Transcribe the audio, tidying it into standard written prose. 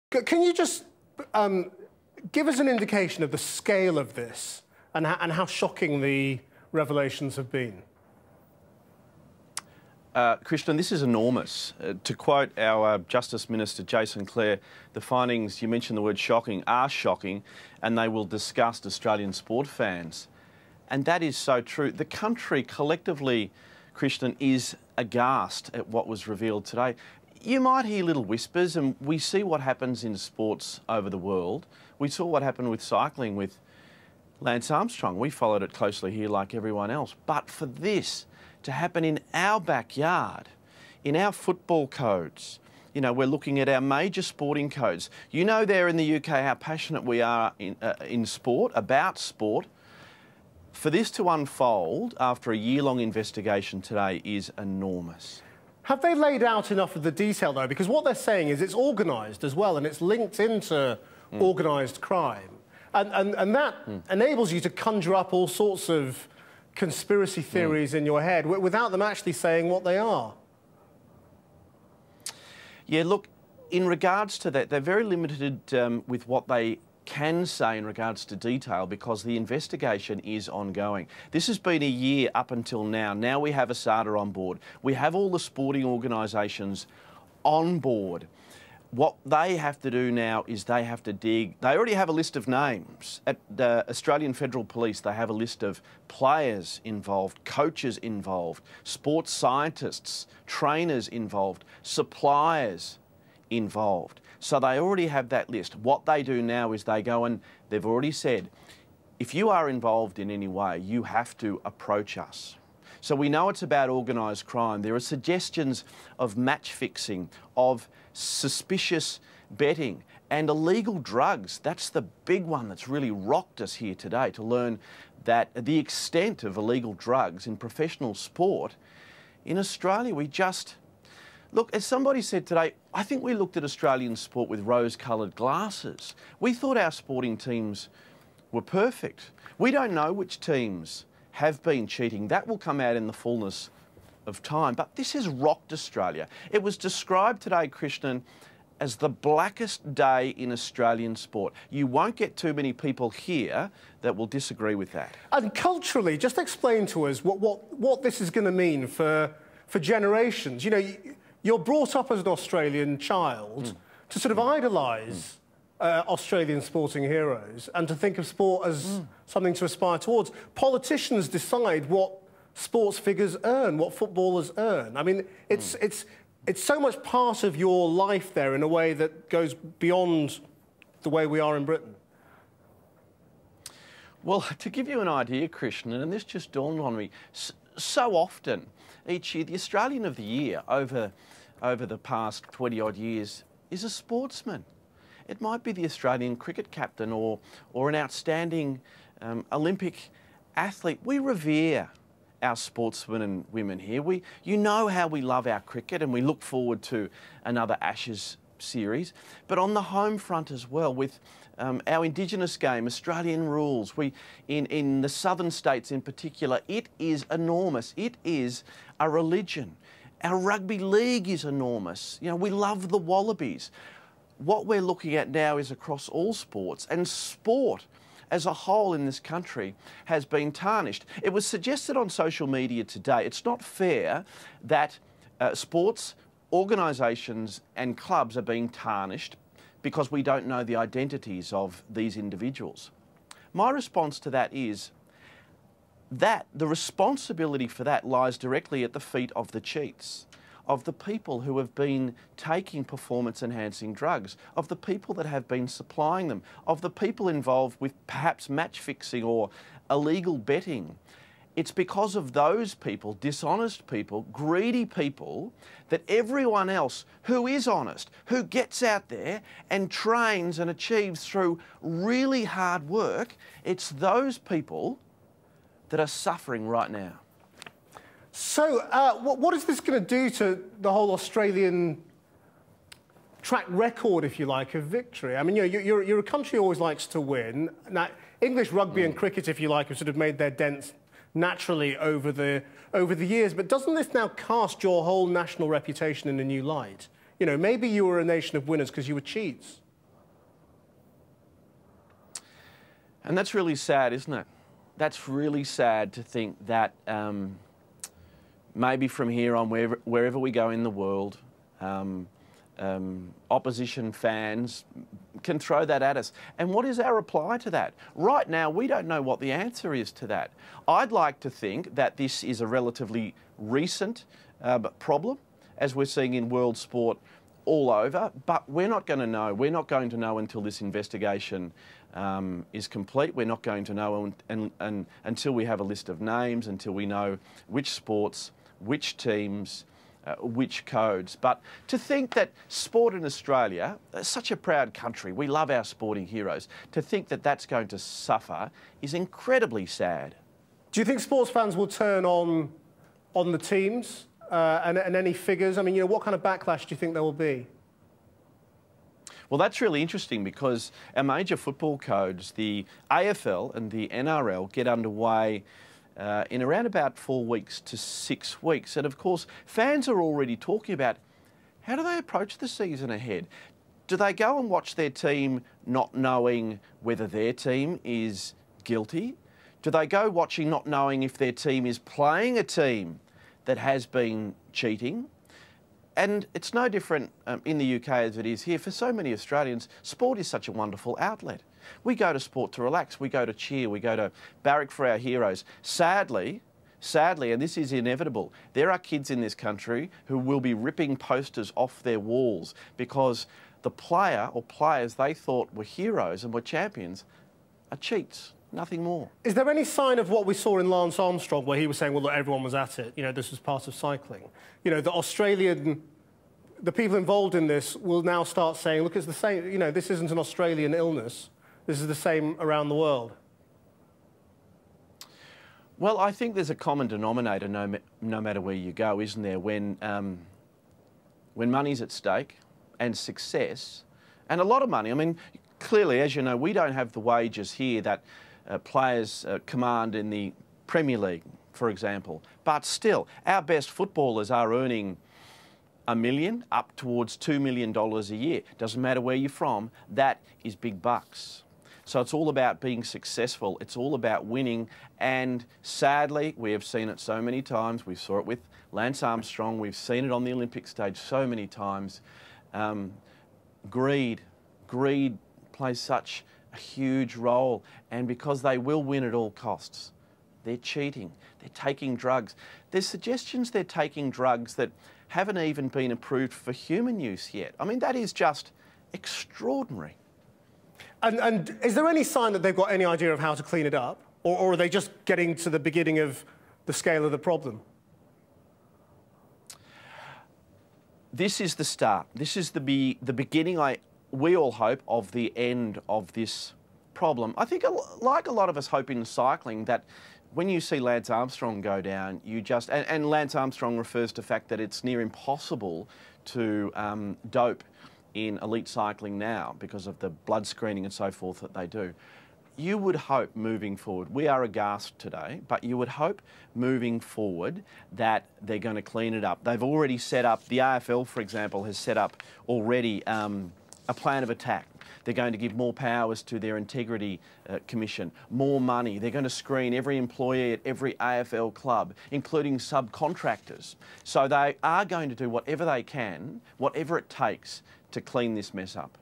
Can you just give us an indication of the scale of this and how shocking the revelations have been? Krishnan, this is enormous. To quote our Justice Minister, Jason Clare, the findings, you mentioned the word shocking, are shocking, and they will disgust Australian sport fans. And that is so true. The country collectively, Krishnan, is aghast at what was revealed today. You might hear little whispers, and we see what happens in sports over the world. We saw what happened with cycling with Lance Armstrong. We followed it closely here like everyone else. But for this to happen in our backyard, in our football codes, you know, we're looking at our major sporting codes. You know there in the UK how passionate we are in sport, about sport. For this to unfold after a year-long investigation today is enormous. Have they laid out enough of the detail, though? Because what they're saying is it's organised as well, and it's linked into organised crime. And that enables you to conjure up all sorts of conspiracy theories in your head without them actually saying what they are. Yeah, look, in regards to that, they're very limited with what they can say in regards to detail because the investigation is ongoing. This has been a year up until now. Now we have ASADA on board. We have all the sporting organisations on board. What they have to do now is they have to dig. They already have a list of names. At the Australian Federal Police, they have a list of players involved, coaches involved, sports scientists, trainers involved, suppliers involved. So they already have that list. What they do now is they go and they've already said, if you are involved in any way, you have to approach us. So we know it's about organised crime. There are suggestions of match fixing, of suspicious betting and illegal drugs. That's the big one that's really rocked us here today, to learn that the extent of illegal drugs in professional sport in Australia, we just... Look, as somebody said today, I think we looked at Australian sport with rose-coloured glasses. We thought our sporting teams were perfect. We don't know which teams have been cheating. That will come out in the fullness of time. But this has rocked Australia. It was described today, Krishnan, as the blackest day in Australian sport. You won't get too many people here that will disagree with that. And culturally, just explain to us what this is going to mean for generations. You know, you're brought up as an Australian child to sort of idolise Australian sporting heroes and to think of sport as something to aspire towards. Politicians decide what sports figures earn, what footballers earn. I mean, it's so much part of your life there in a way that goes beyond the way we are in Britain. Well, to give you an idea, Krishnan, and this just dawned on me, so often each year, the Australian of the Year over the past 20-odd years is a sportsman. It might be the Australian cricket captain or an outstanding Olympic athlete. We revere our sportsmen and women here. You know how we love our cricket and we look forward to another Ashes series. But on the home front as well, with our Indigenous game, Australian rules, in the southern states in particular, it is enormous. It is a religion. Our rugby league is enormous. You know, we love the Wallabies. What we're looking at now is across all sports, and sport as a whole in this country has been tarnished. It was suggested on social media today, it's not fair that sports organisations and clubs are being tarnished because we don't know the identities of these individuals. My response to that is that the responsibility for that lies directly at the feet of the cheats, of the people who have been taking performance-enhancing drugs, of the people that have been supplying them, of the people involved with perhaps match-fixing or illegal betting. It's because of those people, dishonest people, greedy people, that everyone else who is honest, who gets out there and trains and achieves through really hard work, it's those people that are suffering right now. So what is this going to do to the whole Australian track record, if you like, of victory? I mean, you know, you're a country who always likes to win. Now, English rugby and cricket, if you like, have sort of made their dents naturally over the years. But doesn't this now cast your whole national reputation in a new light? You know, maybe you were a nation of winners because you were cheats. And that's really sad, isn't it? That's really sad to think that maybe from here on, wherever we go in the world, opposition fans can throw that at us. And what is our reply to that? Right now, we don't know what the answer is to that. I'd like to think that this is a relatively recent problem, as we're seeing in world sport all over, but we're not going to know. We're not going to know until this investigation is complete. We're not going to know until we have a list of names, until we know which sports, which teams, which codes. But to think that sport in Australia, such a proud country, we love our sporting heroes, to think that that's going to suffer is incredibly sad. Do you think sports fans will turn on the teams and any figures? I mean, you know, what kind of backlash do you think there will be? Well, that's really interesting because our major football codes, the AFL and the NRL, get underway in around about 4 weeks to 6 weeks. And of course, fans are already talking about how do they approach the season ahead? Do they go and watch their team not knowing whether their team is guilty? Do they go watching not knowing if their team is playing a team that has been cheating? And it's no different in the UK as it is here. For so many Australians, sport is such a wonderful outlet. We go to sport to relax, we go to cheer, we go to barrack for our heroes. Sadly, and this is inevitable, there are kids in this country who will be ripping posters off their walls because the player or players they thought were heroes and were champions are cheats. Nothing more. Is there any sign of what we saw in Lance Armstrong where he was saying, well, look, everyone was at it, you know, this was part of cycling? You know, the people involved in this will now start saying, look, it's the same, you know, this isn't an Australian illness, this is the same around the world. Well, I think there's a common denominator no matter where you go, isn't there? When money's at stake and success, and a lot of money, I mean, clearly, as you know, we don't have the wages here that players command in the Premier League, for example. But still, our best footballers are earning $1 million up towards $2 million a year. Doesn't matter where you're from, that is big bucks. So it's all about being successful. It's all about winning. And sadly, we have seen it so many times. We saw it with Lance Armstrong. We've seen it on the Olympic stage so many times. Greed plays such a huge role, and because they will win at all costs, they're cheating, they're taking drugs. There's suggestions they're taking drugs that haven't even been approved for human use yet. I mean, that is just extraordinary. And is there any sign that they've got any idea of how to clean it up, or are they just getting to the beginning of the scale of the problem? This is the start. This is the beginning, we all hope, of the end of this problem. I think, like a lot of us hope in cycling, that when you see Lance Armstrong go down, you just... And Lance Armstrong refers to the fact that it's near impossible to dope in elite cycling now because of the blood screening and so forth that they do. You would hope moving forward, we are aghast today, but you would hope moving forward that they're going to clean it up. They've already set up, the AFL, for example, has set up already a plan of attack. They're going to give more powers to their integrity commission, more money. They're going to screen every employee at every AFL club, including subcontractors. So they are going to do whatever they can, whatever it takes, to clean this mess up.